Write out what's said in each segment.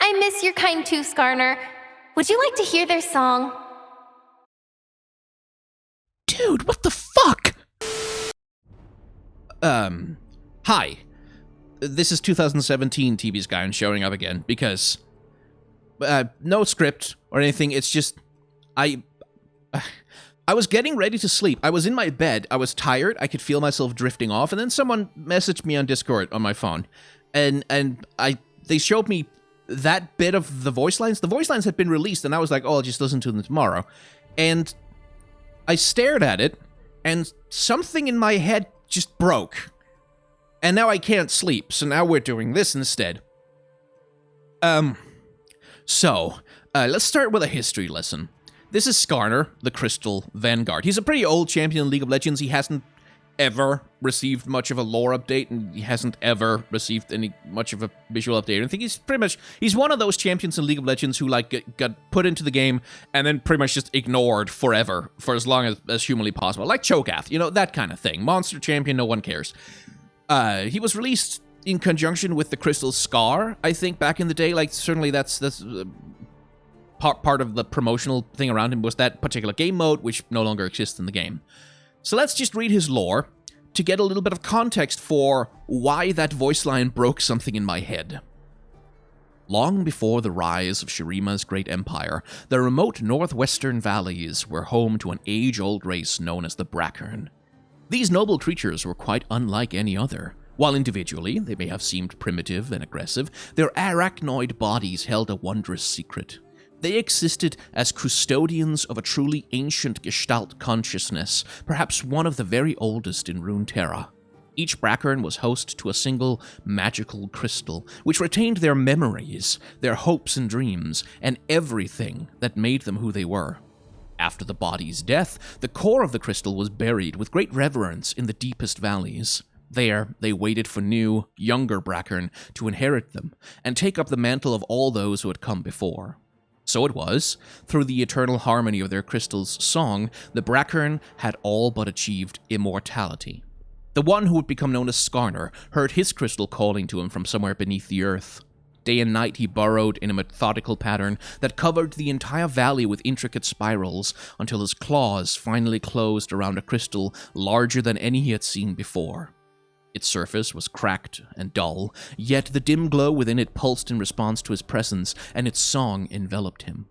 I miss your kind too, Skarner. Would you like to hear their song? Dude, what the fuck? Hi. This is 2017 TV's Guy showing up again because no script or anything. It's just I was getting ready to sleep. I was in my bed. I was tired. I could feel myself drifting off, and then someone messaged me on Discord on my phone, and they showed me that bit of the voice lines. The voice lines had been released, and I was like, oh, I'll just listen to them tomorrow. And I stared at it, and something in my head just broke. And now I can't sleep, so now we're doing this instead. So, let's start with a history lesson. This is Skarner, the Crystal Vanguard. He's a pretty old champion in League of Legends. He hasn't ever received much of a lore update, and he hasn't ever received much of a visual update. I think he's one of those champions in League of Legends who, like, got put into the game and then pretty much just ignored forever for as long as humanly possible. Like Cho'Gath, you know, that kind of thing. Monster champion, no one cares. He was released in conjunction with the Crystal Scar, I think, back in the day. Like, certainly that's part of the promotional thing around him was that particular game mode, which no longer exists in the game. So let's just read his lore to get a little bit of context for why that voice line broke something in my head. Long before the rise of Shurima's great empire, the remote northwestern valleys were home to an age-old race known as the brackern. These noble creatures were quite unlike any other. While individually they may have seemed primitive and aggressive, their arachnoid bodies held a wondrous secret. They existed as custodians of a truly ancient Gestalt consciousness, perhaps one of the very oldest in Runeterra. Each brackern was host to a single magical crystal, which retained their memories, their hopes and dreams, and everything that made them who they were. After the body's death, the core of the crystal was buried with great reverence in the deepest valleys. There, they waited for new, younger brackern to inherit them, and take up the mantle of all those who had come before. So it was, through the eternal harmony of their crystal's song, the brackern had all but achieved immortality. The one who would become known as Skarner heard his crystal calling to him from somewhere beneath the earth. Day and night he burrowed in a methodical pattern that covered the entire valley with intricate spirals until his claws finally closed around a crystal larger than any he had seen before. Its surface was cracked and dull, yet the dim glow within it pulsed in response to his presence, and its song enveloped him.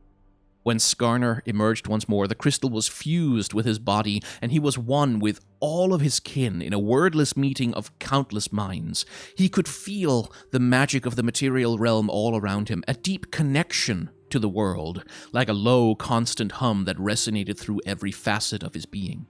When Skarner emerged once more, the crystal was fused with his body, and he was one with all of his kin in a wordless meeting of countless minds. He could feel the magic of the material realm all around him, a deep connection to the world, like a low, constant hum that resonated through every facet of his being.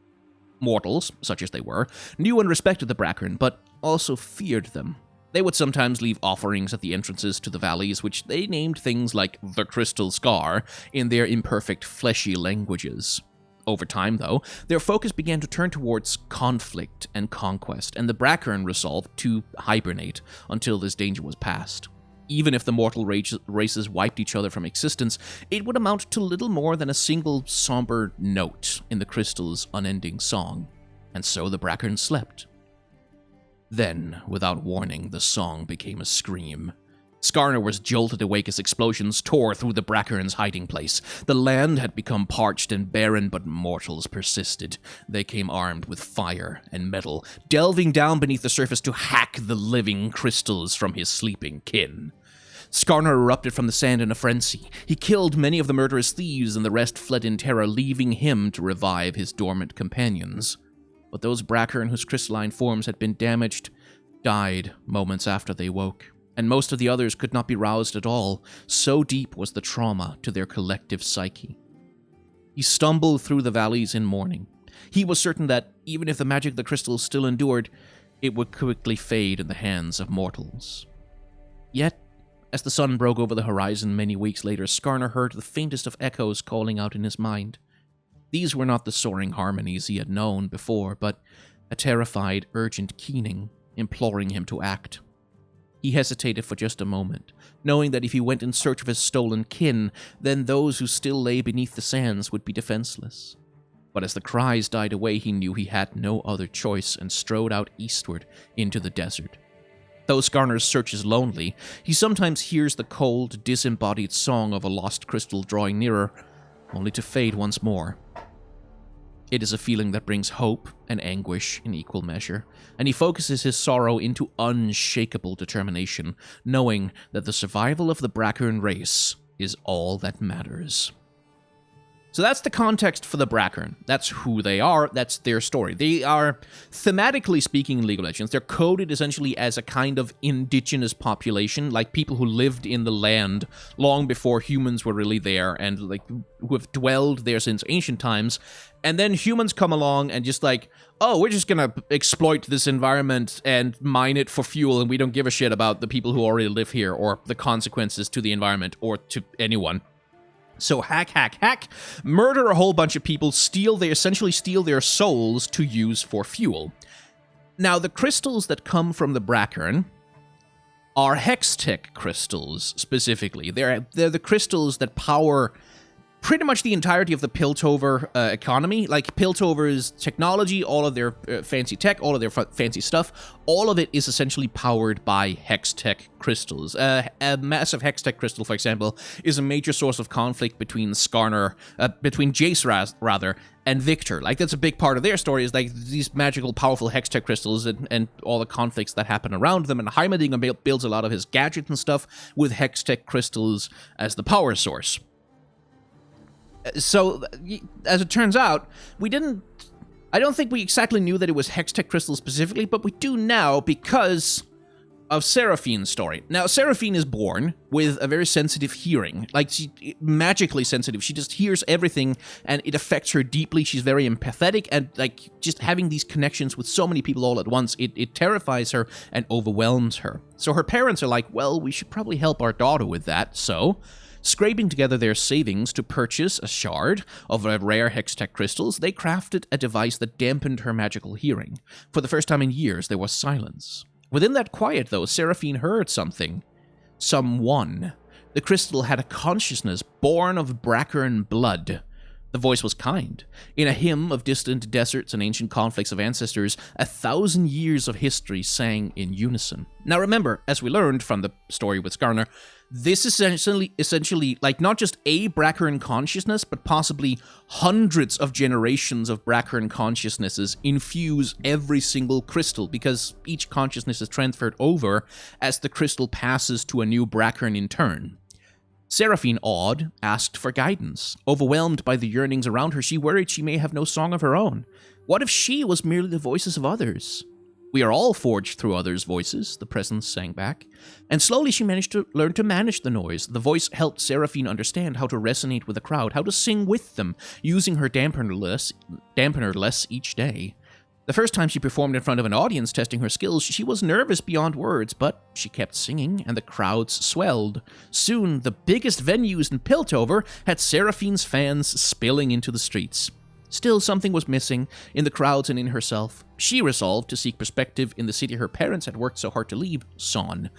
Mortals, such as they were, knew and respected the brackern, but also feared them. They would sometimes leave offerings at the entrances to the valleys, which they named things like the Crystal Scar in their imperfect, fleshy languages. Over time, though, their focus began to turn towards conflict and conquest, and the brackern resolved to hibernate until this danger was past. Even if the mortal races wiped each other from existence, it would amount to little more than a single somber note in the crystal's unending song. And so the brackern slept. Then, without warning, the song became a scream. Skarner was jolted awake as explosions tore through the brackern's hiding place. The land had become parched and barren, but mortals persisted. They came armed with fire and metal, delving down beneath the surface to hack the living crystals from his sleeping kin. Skarner erupted from the sand in a frenzy. He killed many of the murderous thieves, and the rest fled in terror, leaving him to revive his dormant companions. But those brackern whose crystalline forms had been damaged died moments after they woke, and most of the others could not be roused at all, so deep was the trauma to their collective psyche. He stumbled through the valleys in mourning. He was certain that, even if the magic of the crystal still endured, it would quickly fade in the hands of mortals. Yet, as the sun broke over the horizon many weeks later, Skarner heard the faintest of echoes calling out in his mind. These were not the soaring harmonies he had known before, but a terrified, urgent keening, imploring him to act. He hesitated for just a moment, knowing that if he went in search of his stolen kin, then those who still lay beneath the sands would be defenseless. But as the cries died away, he knew he had no other choice and strode out eastward into the desert. Though Skarner's search is lonely, he sometimes hears the cold, disembodied song of a lost crystal drawing nearer, only to fade once more. It is a feeling that brings hope and anguish in equal measure, and he focuses his sorrow into unshakable determination, knowing that the survival of the brackern race is all that matters. So that's the context for the brackern. That's who they are, that's their story. They are, thematically speaking in League of Legends, they're coded essentially as a kind of indigenous population, like people who lived in the land long before humans were really there, and like who have dwelled there since ancient times. And then humans come along and just like, oh, we're just gonna exploit this environment and mine it for fuel, and we don't give a shit about the people who already live here, or the consequences to the environment, or to anyone. So hack, murder a whole bunch of people, essentially steal their souls to use for fuel. Now, the crystals that come from the brackern are Hextech crystals, specifically. They're the crystals that power pretty much the entirety of the Piltover economy. Like, Piltover's technology, all of their fancy tech, all of their fancy stuff, all of it is essentially powered by Hextech crystals. A massive Hextech crystal, for example, is a major source of conflict between between Jace, rather, and Victor. Like, that's a big part of their story, is like these magical, powerful Hextech crystals and all the conflicts that happen around them. And Heimerdinger builds a lot of his gadgets and stuff with Hextech crystals as the power source. So, as it turns out, I don't think we exactly knew that it was Hextech crystals specifically, but we do now because of Seraphine's story. Now, Seraphine is born with a very sensitive hearing, like magically sensitive. She just hears everything, and it affects her deeply. She's very empathetic, and like just having these connections with so many people all at once, it terrifies her and overwhelms her. So her parents are like, well, we should probably help our daughter with that, so scraping together their savings to purchase a shard of rare Hextech crystals, they crafted a device that dampened her magical hearing. For the first time in years, there was silence. Within that quiet, though, Seraphine heard something. Someone. The crystal had a consciousness born of brackern blood. The voice was kind. In a hymn of distant deserts and ancient conflicts of ancestors, 1,000 years of history sang in unison. Now remember, as we learned from the story with Skarner, this is essentially like not just a brackern consciousness, but possibly hundreds of generations of brackern consciousnesses infuse every single crystal, because each consciousness is transferred over as the crystal passes to a new brackern in turn. Seraphine, awed, asked for guidance. Overwhelmed by the yearnings around her, she worried she may have no song of her own. What if she was merely the voices of others? We are all forged through others' voices, the presence sang back. And slowly she managed to learn to manage the noise. The voice helped Seraphine understand how to resonate with the crowd, how to sing with them, using her dampener less each day. The first time she performed in front of an audience testing her skills, she was nervous beyond words, but she kept singing, and the crowds swelled. Soon, the biggest venues in Piltover had Seraphine's fans spilling into the streets. Still, something was missing in the crowds and in herself. She resolved to seek perspective in the city her parents had worked so hard to leave, Son.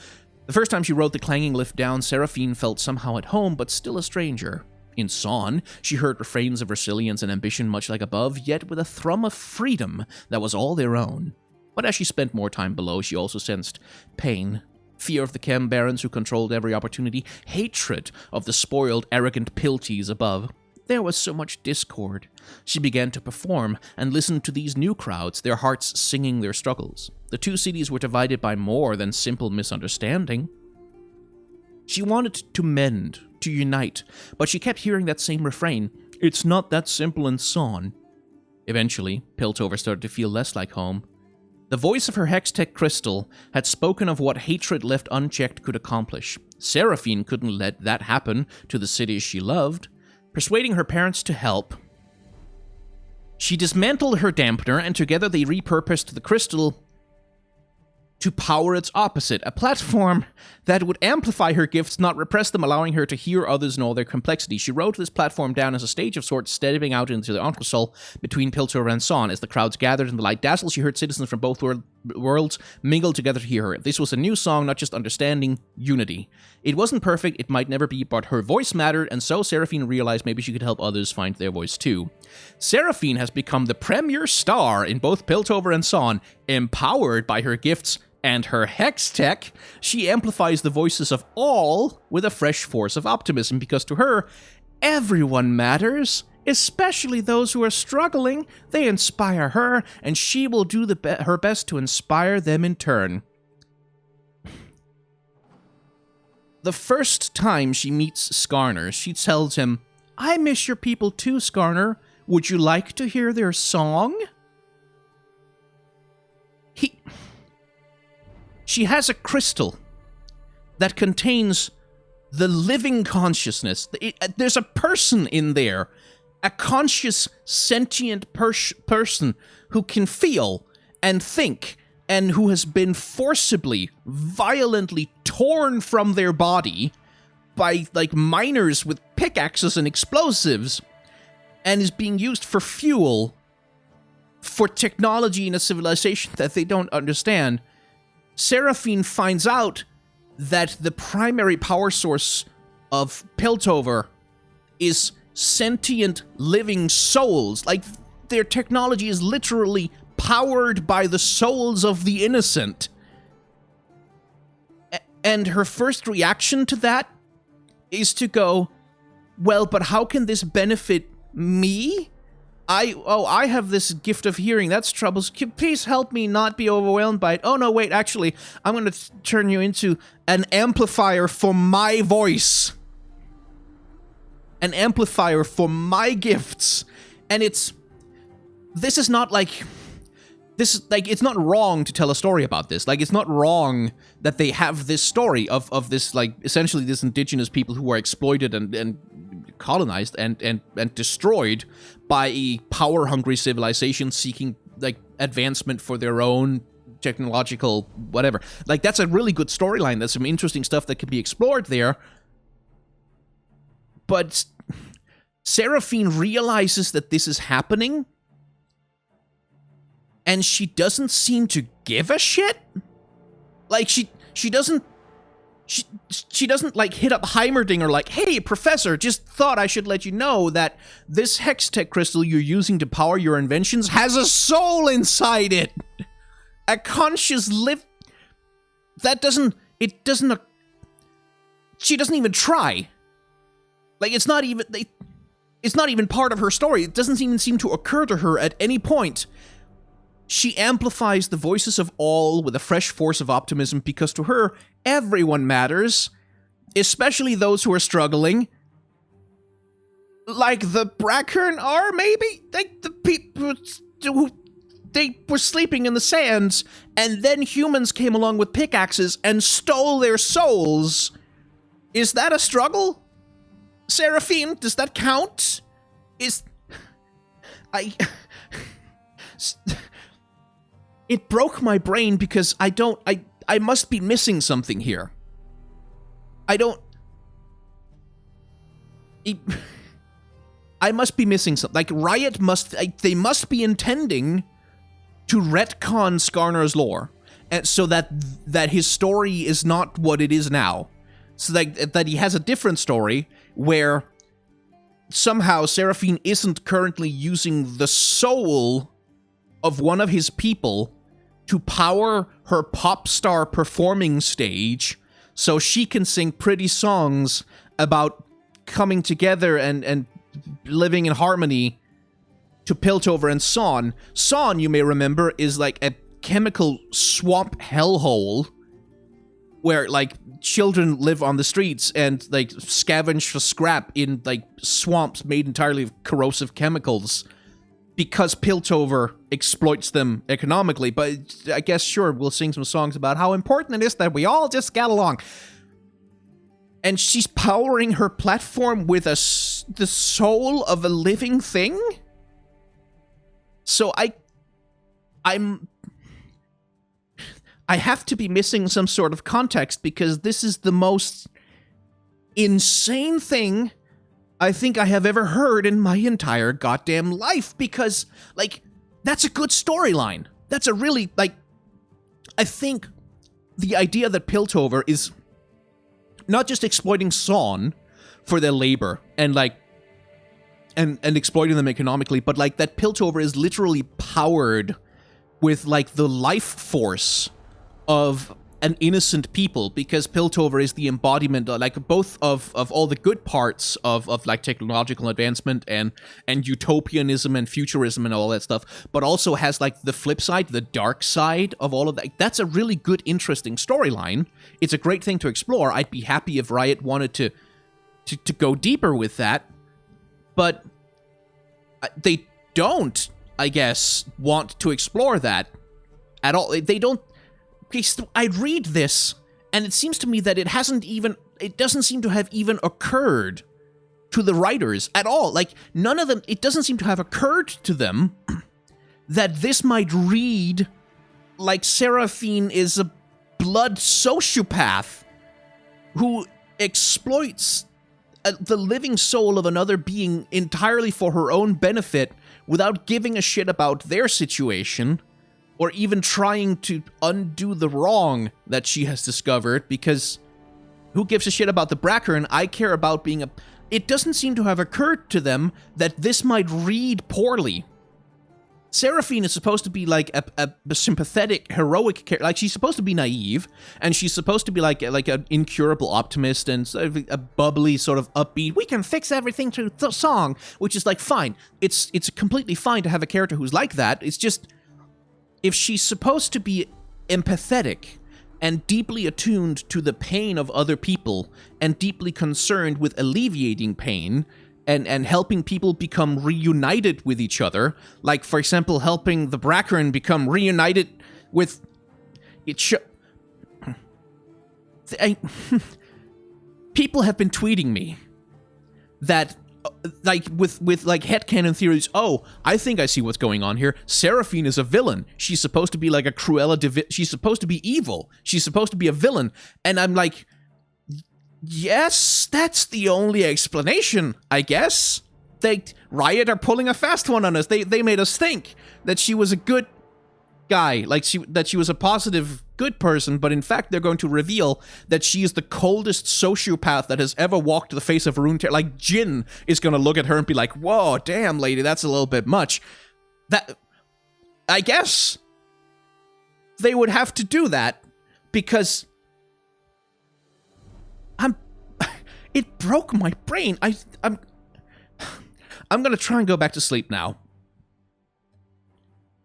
The first time she rode the clanging lift down, Seraphine felt somehow at home, but still a stranger. In Son, she heard refrains of resilience and ambition much like above, yet with a thrum of freedom that was all their own. But as she spent more time below, she also sensed pain. Fear of the chem barons who controlled every opportunity, hatred of the spoiled, arrogant pilties above. There was so much discord. She began to perform and listened to these new crowds, their hearts singing their struggles. The two cities were divided by more than simple misunderstanding. She wanted to mend, to unite, but she kept hearing that same refrain, "It's not that simple and so on." Eventually, Piltover started to feel less like home. The voice of her Hextech crystal had spoken of what hatred left unchecked could accomplish. Seraphine couldn't let that happen to the cities she loved. Persuading her parents to help, she dismantled her dampener, and together they repurposed the crystal to power its opposite, a platform that would amplify her gifts, not repress them, allowing her to hear others in all their complexity. She wrote this platform down as a stage of sorts, stepping out into the entresol between Piltover and Son. As the crowds gathered in the light dazzle, she heard citizens from both worlds mingle together to hear her. This was a new song, not just understanding, unity. It wasn't perfect, it might never be, but her voice mattered, and so Seraphine realized maybe she could help others find their voice too. Seraphine has become the premier star in both Piltover and Son, empowered by her gifts And her Hextech, she amplifies the voices of all with a fresh force of optimism, because to her, everyone matters, especially those who are struggling. They inspire her, and she will do her best to inspire them in turn. The first time she meets Skarner, she tells him, "I miss your people too, Skarner. Would you like to hear their song?" She has a crystal that contains the living consciousness. There's a person in there, a conscious, sentient person who can feel and think, and who has been forcibly, violently torn from their body by, like, miners with pickaxes and explosives, and is being used for fuel for technology in a civilization that they don't understand. Seraphine finds out that the primary power source of Piltover is sentient living souls. Like, their technology is literally powered by the souls of the innocent. And her first reaction to that is to go, well, but how can this benefit me? I have this gift of hearing. That's troubles. Please help me not be overwhelmed by it. Oh, no, wait, actually, I'm going to turn you into an amplifier for my voice. An amplifier for my gifts. And this is not like... it's not wrong to tell a story about this. Like, it's not wrong that they have this story of this, like, essentially this indigenous people who are exploited and colonized and destroyed by a power-hungry civilization seeking, like, advancement for their own technological whatever. Like, that's a really good storyline. There's some interesting stuff that can be explored there. But Seraphine realizes that this is happening, and she doesn't seem to give a shit. Like, she doesn't like hit up Heimerdinger like, "Hey, professor, just thought I should let you know that this Hextech crystal you're using to power your inventions has a soul inside it. A conscious she doesn't even try. Like, it's not even part of her story. It doesn't even seem to occur to her at any point. She amplifies the voices of all with a fresh force of optimism, because to her, everyone matters, especially those who are struggling. Like the brackern are, maybe? Like the people who... They were sleeping in the sands, and then humans came along with pickaxes and stole their souls. Is that a struggle? Seraphine, does that count? It broke my brain because I must be missing something here. I must be missing something. Like, Riot they must be intending to retcon Skarner's lore, and so that his story is not what it is now. So that he has a different story where somehow Seraphine isn't currently using the soul of one of his people to power her popstar performing stage, so she can sing pretty songs about coming together and living in harmony to Piltover and Son. Son, you may remember, is like a chemical swamp hellhole where, like, children live on the streets and, like, scavenge for scrap in, like, swamps made entirely of corrosive chemicals, because Piltover exploits them economically. But I guess, sure, we'll sing some songs about how important it is that we all just get along. And she's powering her platform with the soul of a living thing? So I have to be missing some sort of context, because this is the most insane thing I think I have ever heard in my entire goddamn life, because, like, that's a good storyline. That's a really, like, I think the idea that Piltover is not just exploiting Son for their labor and, like, and exploiting them economically, but, like, that Piltover is literally powered with, like, the life force of an innocent people, because Piltover is the embodiment, like, both of all the good parts of like technological advancement and utopianism and futurism and all that stuff, but also has like the flip side, the dark side of all of that. That's a really good, interesting storyline. It's a great thing to explore. I'd be happy if Riot wanted to go deeper with that, but they don't, I guess, want to explore that at all. They don't. Okay, so I read this, and it seems to me that it doesn't seem to have even occurred to the writers at all. Like, none of them, it doesn't seem to have occurred to them that this might read like Seraphine is a blood sociopath who exploits the living soul of another being entirely for her own benefit without giving a shit about their situation, or even trying to undo the wrong that she has discovered, because who gives a shit about the brackern? I care about being a... It doesn't seem to have occurred to them that this might read poorly. Seraphine is supposed to be like a sympathetic, heroic character. Like, she's supposed to be naive, and she's supposed to be like an incurable optimist and sort of a bubbly, sort of upbeat, we can fix everything through the song, which is like, fine. It's completely fine to have a character who's like that. It's just, if she's supposed to be empathetic and deeply attuned to the pain of other people and deeply concerned with alleviating pain and helping people become reunited with each other, like, for example, helping the brackern become reunited with... People have been tweeting me that, like, with like headcanon theories, oh, I think I see what's going on here. Seraphine is a villain. She's supposed to be like a Cruella she's supposed to be evil. She's supposed to be a villain. And I'm like, yes, that's the only explanation, I guess. Riot are pulling a fast one on us. They made us think that she was a good guy, like that she was a positive, good person, but in fact they're going to reveal that she is the coldest sociopath that has ever walked the face of Runeterra. Like, Jin is going to look at her and be like, whoa, damn, lady, that's a little bit much. That, I guess they would have to do that, because it broke my brain. I'm gonna try and go back to sleep now.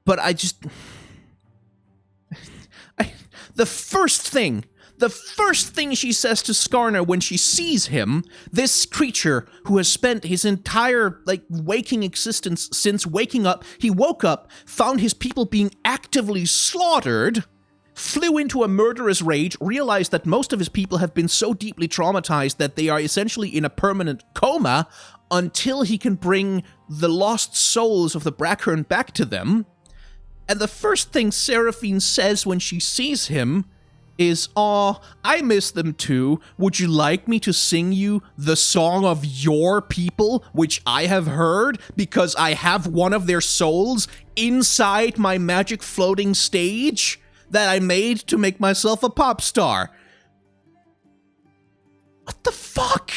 But the first thing she says to Skarner when she sees him, this creature who has spent his entire, like, waking existence since waking up, he woke up, found his people being actively slaughtered, flew into a murderous rage, realized that most of his people have been so deeply traumatized that they are essentially in a permanent coma until he can bring the lost souls of the brackern back to them. And the first thing Seraphine says when she sees him is, "Aw, I miss them too. Would you like me to sing you the song of your people, which I have heard, because I have one of their souls inside my magic floating stage that I made to make myself a pop star?" What the fuck?